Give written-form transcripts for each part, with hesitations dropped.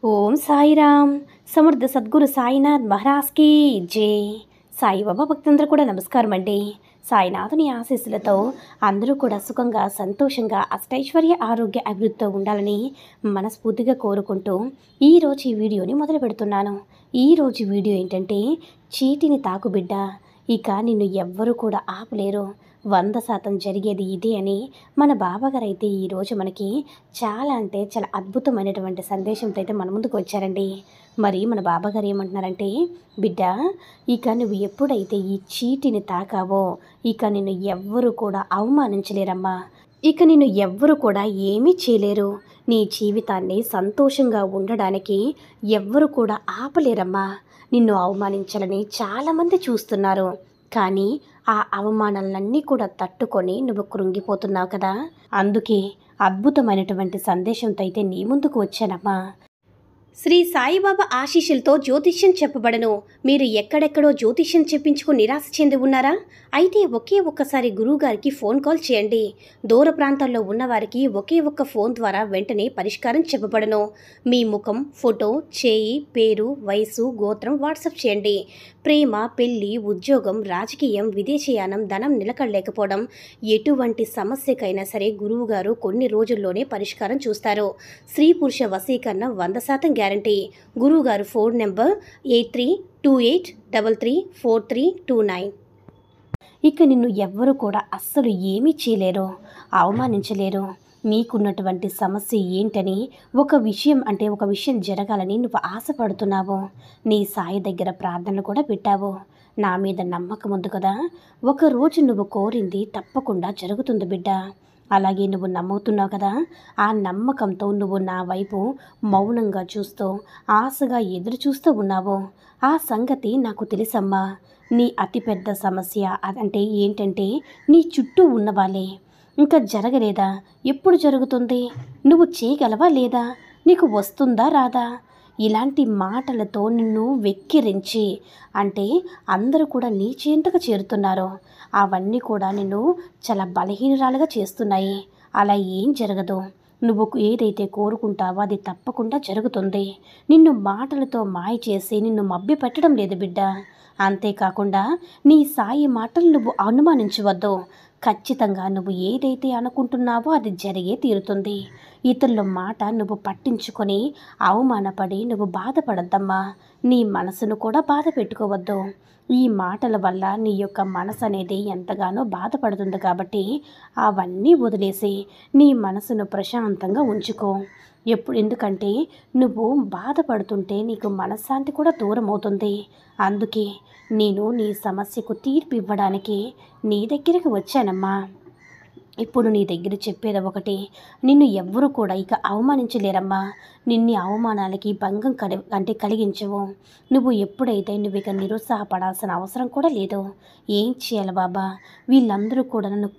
ఓం సాయిరామ్. సమర్థ సద్గురు సాయినాథ్ మహారాజ్కి జై. సాయిబాబా భక్తులందరూ కూడా నమస్కారం అండి. సాయినాథుని ఆశీస్సులతో అందరూ కూడా సుఖంగా సంతోషంగా అష్టైశ్వర్య ఆరోగ్య అభివృద్ధితో ఉండాలని మనస్ఫూర్తిగా కోరుకుంటూ ఈరోజు ఈ వీడియోని మొదలు పెడుతున్నాను. ఈరోజు వీడియో ఏంటంటే, చీటిని తాకు బిడ్డ, ఇక నిన్ను ఎవ్వరూ కూడా ఆపలేరు, 100% జరిగేది ఇదే అని మన బాబాగారు అయితే ఈరోజు మనకి చాలా చాలా అద్భుతమైనటువంటి సందేశంతో అయితే మన ముందుకు వచ్చారండి. మరి మన బాబాగారు ఏమంటున్నారంటే, బిడ్డ, ఇక నువ్వు ఎప్పుడైతే ఈ చీటిని తాకావో ఇక నిన్ను ఎవ్వరూ కూడా అవమానించలేరమ్మా. ఇక నిన్ను ఎవ్వరూ కూడా ఏమీ చేయలేరు. నీ జీవితాన్ని సంతోషంగా ఉండడానికి ఎవ్వరూ కూడా ఆపలేరమ్మా. నిన్ను అవమానించాలని చాలామంది చూస్తున్నారు, కానీ ఆ అవమానాలన్నీ కూడా తట్టుకొని నువ్వు కృంగిపోతున్నావు కదా. అందుకే అద్భుతమైనటువంటి సందేశంతో అయితే నీ ముందుకు వచ్చానమ్మా. శ్రీ సాయిబాబా ఆశీస్సులతో జ్యోతిష్యం చెప్పబడను. మీరు ఎక్కడెక్కడో జ్యోతిష్యం చెప్పించుకుని నిరాశ చెంది ఉన్నారా? అయితే ఒకే ఒక్కసారి గురువుగారికి ఫోన్ కాల్ చేయండి. దూర ప్రాంతాల్లో ఉన్నవారికి ఒకే ఒక్క ఫోన్ ద్వారా వెంటనే పరిష్కారం చెప్పబడను. మీ ముఖం, ఫోటో, చేయి, పేరు, వయసు, గోత్రం వాట్సాప్ చేయండి. ప్రేమ, పెళ్లి, ఉద్యోగం, రాజకీయం, విదేశీయానం, ధనం నిలకడలేకపోవడం, ఎటువంటి సమస్యకైనా సరే గురువుగారు కొన్ని రోజుల్లోనే పరిష్కారం చూస్తారు. స్త్రీ పురుష వశీకరణ 100% గ్యారంటీ. గురువుగారు ఫోన్ నెంబర్ 8328334329. ఇక నిన్ను ఎవ్వరూ కూడా అస్సలు ఏమీ చేయలేరు, అవమానించలేరు. నీకున్నటువంటి సమస్య ఏంటని ఒక విషయం జరగాలని నువ్వు ఆశపడుతున్నావు. నీ సాయి దగ్గర ప్రార్థనలు కూడా పెట్టావు. నా మీద నమ్మకం ఉంది కదా, ఒకరోజు నువ్వు కోరింది తప్పకుండా జరుగుతుంది బిడ్డ. అలాగే నువ్వు నమ్ముతున్నావు కదా, ఆ నమ్మకంతో నువ్వు నా వైపు మౌనంగా చూస్తూ ఆశగా ఎదురు చూస్తూ ఉన్నావు. ఆ సంగతి నాకు తెలుసమ్మా. నీ అతిపెద్ద సమస్య అదంటే ఏంటంటే, నీ చుట్టూ ఉన్నవాళ్ళే. ఇంకా జరగలేదా? ఎప్పుడు జరుగుతుంది? నువ్వు చేయగలవా లేదా? నీకు వస్తుందా రాదా? ఇలాంటి మాటలతో నిన్ను వెక్కిరించి, అంటే అందరూ కూడా నీ చెంతకు చేరుతున్నారు. అవన్నీ కూడా నిన్ను చాలా బలహీనురాలుగా చేస్తున్నాయి. అలా ఏం జరగదు. నువ్వు ఏదైతే కోరుకుంటావో అది తప్పకుండా జరుగుతుంది. నిన్ను మాటలతో మాయ చేసి నిన్ను మభ్యపెట్టడం లేదు బిడ్డ. అంతేకాకుండా నీ సాయి మాటలు నువ్వు అనుమానించవద్దు. ఖచ్చితంగా నువ్వు ఏదైతే అనుకుంటున్నావో అది జరిగే తీరుతుంది. ఇతరుల మాట నువ్వు పట్టించుకొని అవమానపడి నువ్వు బాధపడద్దమ్మా. నీ మనసును కూడా బాధ పెట్టుకోవద్దు. ఈ మాటల వల్ల నీ యొక్క మనసు అనేది ఎంతగానో బాధపడుతుంది కాబట్టి అవన్నీ వదిలేసి నీ మనసును ప్రశాంతంగా ఉంచుకో. ఎందుకంటే నువ్వు బాధపడుతుంటే నీకు మనశ్శాంతి కూడా దూరం అవుతుంది. అందుకే నేను నీ సమస్యకు తీర్పు ఇవ్వడానికి నీ దగ్గరికి వచ్చానమ్మా. ఇప్పుడు నీ దగ్గర చెప్పేది ఒకటి, నిన్ను ఎవ్వరూ కూడా ఇక అవమానించలేరమ్మా. నిన్ని అవమానాలకి భంగం కలిగించవు. నువ్వు ఎప్పుడైతే నువ్వు ఇక నిరుత్సాహపడాల్సిన అవసరం కూడా లేదు. ఏం చేయాలి బాబా, వీళ్ళందరూ కూడా నన్ను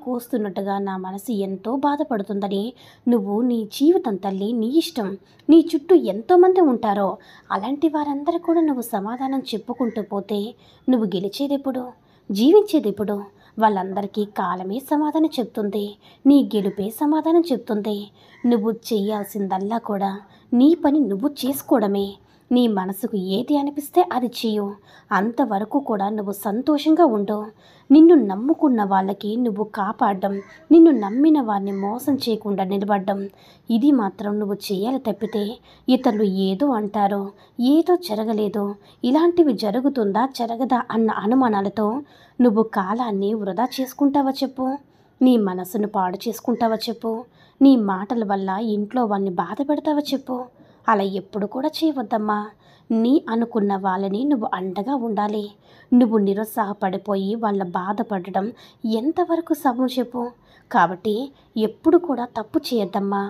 కోస్తున్నట్టుగా నా మనసు ఎంతో బాధపడుతుందని. నువ్వు నీ జీవితం తల్లి, నీ ఇష్టం. నీ చుట్టూ ఎంతోమంది ఉంటారో అలాంటి వారందరూ కూడా నువ్వు సమాధానం చెప్పుకుంటూ పోతే నువ్వు గెలిచేదెప్పుడు, జీవించేదెప్పుడు? వాళ్ళందరికీ కాలమే సమాధానం చెప్తుంది. నీ గెలుపే సమాధానం చెప్తుంది. నువ్వు చెయ్యాల్సిందల్లా కూడా నీ పని నువ్వు చేసుకోవడమే. నీ మనసుకు ఏది అనిపిస్తే అది చెయ్యు. అంతవరకు కూడా నువ్వు సంతోషంగా ఉండు. నిన్ను నమ్ముకున్న వాళ్ళకి నువ్వు కాపాడడం, నిన్ను నమ్మిన వారిని మోసం చేయకుండా నిలబడడం, ఇది మాత్రం నువ్వు చేయాలి. తప్పితే ఇతరులు ఏదో అంటారో, ఏదో జరగలేదో, ఇలాంటివి జరుగుతుందా జరగదా అన్న అనుమానాలతో నువ్వు కాలాన్ని వృధా చేసుకుంటావా చెప్పు? నీ మనసును పాడు చేసుకుంటావా చెప్పు? నీ మాటల వల్ల ఇంట్లో వాళ్ళని బాధ పెడతావా చెప్పు? అలా ఎప్పుడు కూడా చేయవద్దమ్మా. నీ అనుకున్న వాళ్ళని నువ్వు అండగా ఉండాలి. నువ్వు నిరుత్సాహపడిపోయి వాళ్ళ బాధపడడం ఎంతవరకు సబం చెప్పు? కాబట్టి ఎప్పుడు కూడా తప్పు చేయొద్దమ్మా.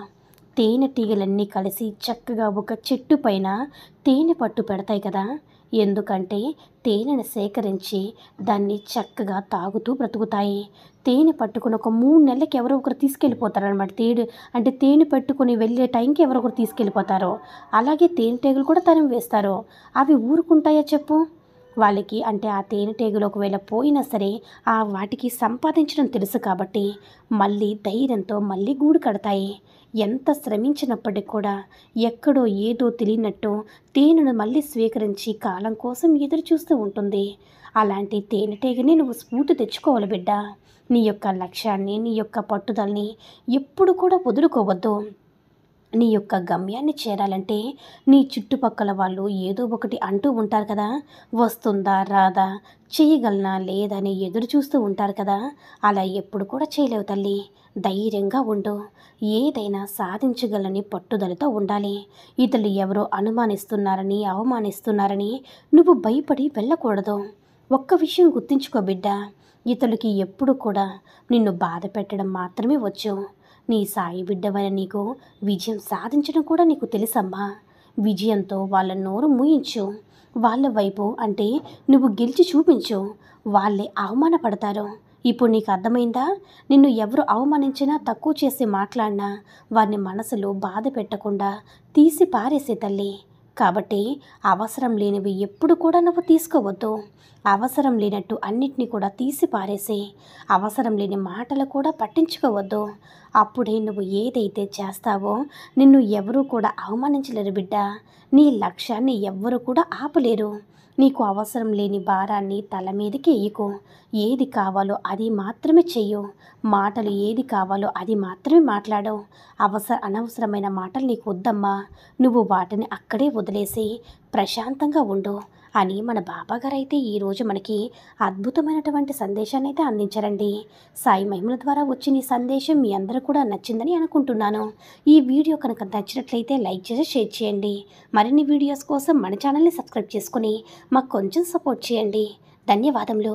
తేనెటీగలన్నీ కలిసి చక్కగా ఒక చెట్టు పైన తేనె పట్టు పెడతాయి కదా. ఎందుకంటే తేనెను సేకరించి దాన్ని చక్కగా తాగుతూ బ్రతుకుతాయి. తేనె పట్టుకుని ఒక 3 నెలలకి ఎవరో ఒకరు తీసుకెళ్ళిపోతారనమాట. తేనె పట్టుకుని వెళ్ళే టైంకి ఎవరో ఒకరు తీసుకెళ్ళిపోతారో, అలాగే తేనెటీగలు కూడా తరిమి వేస్తారు. అవి ఊరుకుంటాయా చెప్పు? వాళ్ళకి అంటే ఆ తేనెటీగలు ఒకవేళ పోయినా సరే వాటికి సంపాదించడం తెలుసు కాబట్టి మళ్ళీ ధైర్యంతో మళ్ళీ గూడు కడతాయి. ఎంత శ్రమించినప్పటికి కూడా ఎక్కడో ఏదో తెలియనట్టు తేనెను మళ్ళీ స్వీకరించి కాలం కోసం ఎదురు చూస్తూ ఉంటుంది. అలాంటి తేనెటీగని నువ్వు స్ఫూర్తి తెచ్చుకోవాలి బిడ్డ. నీ యొక్క లక్ష్యాన్ని, నీ యొక్క పట్టుదలని ఎప్పుడు కూడా వదులుకోవద్దు. నీ యొక్క గమ్యాన్ని చేరాలంటే నీ చుట్టుపక్కల వాళ్ళు ఏదో ఒకటి అంటూ ఉంటారు కదా, వస్తుందా రాదా, చేయగలనా లేదా అని ఎదురు చూస్తూ ఉంటారు కదా. అలా ఎప్పుడు కూడా చేయలేవు తల్లి. ధైర్యంగా ఉండు. ఏదైనా సాధించగలని పట్టుదలతో ఉండాలి. ఇతరులు ఎవరో అనుమానిస్తున్నారని, అవమానిస్తున్నారని నువ్వు భయపడి వెళ్ళకూడదు. ఒక్క విషయం గుర్తుంచుకో బిడ్డ, ఇతరులకి ఎప్పుడు కూడా నిన్ను బాధ పెట్టడం మాత్రమే వచ్చు. నీ సాయి బిడ్డవైన నీకు విజయం సాధించడం కూడా నీకు తెలుసమ్మా. విజయంతో వాళ్ళ నోరు మూయించు. వాళ్ళ వైపు అంటే నువ్వు గెలిచి చూపించు. వాళ్ళే అవమానపడతారు. ఇప్పుడు నీకు అర్థమైందా? నిన్ను ఎవరు అవమానించినా, తక్కువ చేసి మాట్లాడినా వారిని మనసులో బాధ పెట్టకుండా తీసి పారేసే తల్లి. కాబట్టి అవసరం లేనివి ఎప్పుడు కూడా నువ్వు తీసుకోవద్దు. అవసరం లేనట్టు అన్నిటినీ కూడా తీసి పారేసి, అవసరం లేని మాటలు కూడా పట్టించుకోవద్దు. అప్పుడే నువ్వు ఏదైతే చేస్తావో నిన్ను ఎవరూ కూడా అవమానించలేరు బిడ్డ. నీ లక్ష్యాన్ని ఎవ్వరూ కూడా ఆపలేరు. నీకు అవసరం లేని భారాన్ని తల మీదకి ఎయ్యకు. ఏది కావాలో అది మాత్రమే చెయ్యు. మాటలు ఏది కావాలో అది మాత్రమే మాట్లాడు. అనవసరమైన మాటలు నీకు వద్దమ్మా. నువ్వు వాటిని అక్కడే వదిలేసి ప్రశాంతంగా ఉండు అని మన బాబాగారు అయితే ఈరోజు మనకి అద్భుతమైనటువంటి సందేశాన్ని అయితే అందించారండి. సాయి మహిమల ద్వారా వచ్చిన ఈ సందేశం మీ అందరూ కూడా నచ్చిందని అనుకుంటున్నాను. ఈ వీడియో కనుక నచ్చినట్లయితే లైక్ చేసి షేర్ చేయండి. మరిన్ని వీడియోస్ కోసం మన ఛానల్ని సబ్స్క్రైబ్ చేసుకొని మాకు కొంచెం సపోర్ట్ చేయండి. ధన్యవాదములు.